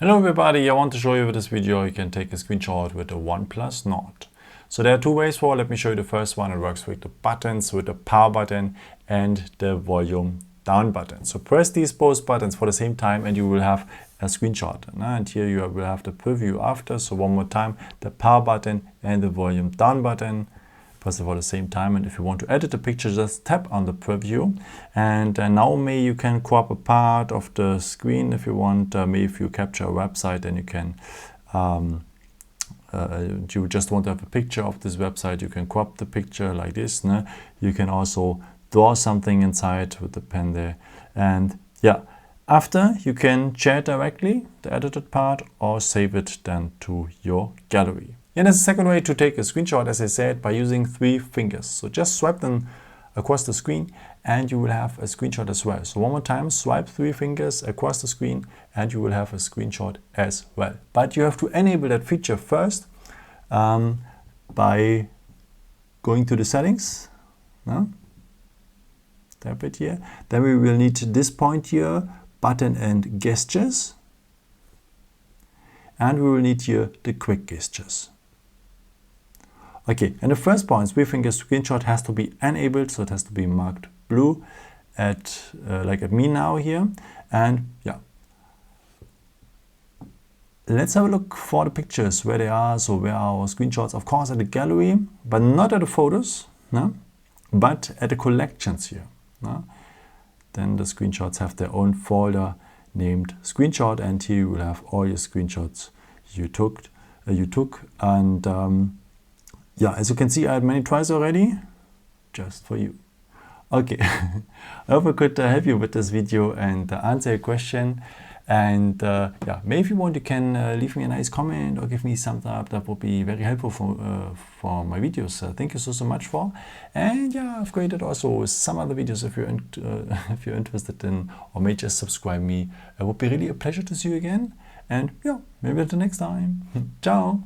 Hello everybody, I want to show you with this video you can take a screenshot with the OnePlus Nord. So there are two ways for it. Let me show you the first one. It works with the buttons, with the power button and the volume down button. So press these both buttons for the same time and you will have a screenshot. And here you will have the preview after. So one more time, the power button and the volume down button. Press it for the same time, and if you want to edit the picture, just tap on the preview. And now maybe you can crop a part of the screen if you want. Maybe if you capture a website, then you can, you just want to have a picture of this website, you can crop the picture like this. No? You can also draw something inside with the pen there. And yeah, after you can share it directly, the edited part, or save it then to your gallery. And there's a second way to take a screenshot, as I said, by using 3 fingers. So just swipe them across the screen and you will have a screenshot as well. So one more time, swipe 3 fingers across the screen and you will have a screenshot as well. But you have to enable that feature first by going to the settings. No? Tap it here. Then we will need this point here, button and gestures. And we will need here the quick gestures. Okay, and the first point, 3 finger screenshot, has to be enabled, so it has to be marked blue at like at me now here. And yeah, let's have a look for the pictures where they are. So where are our screenshots? Of course at the gallery, but not at the photos, no? But at the collections here. No? Then the screenshots have their own folder named screenshot, and here you will have all your screenshots you took and yeah, as you can see, I had many tries already, just for you. Okay, I hope I could help you with this video and answer your question. And yeah, maybe if you want, you can leave me a nice comment or give me some thumbs up. That would be very helpful for my videos. Thank you so much for. And yeah, I've created also some other videos if you're interested in, or may just subscribe me. It would be really a pleasure to see you again. And yeah, maybe until next time. Ciao.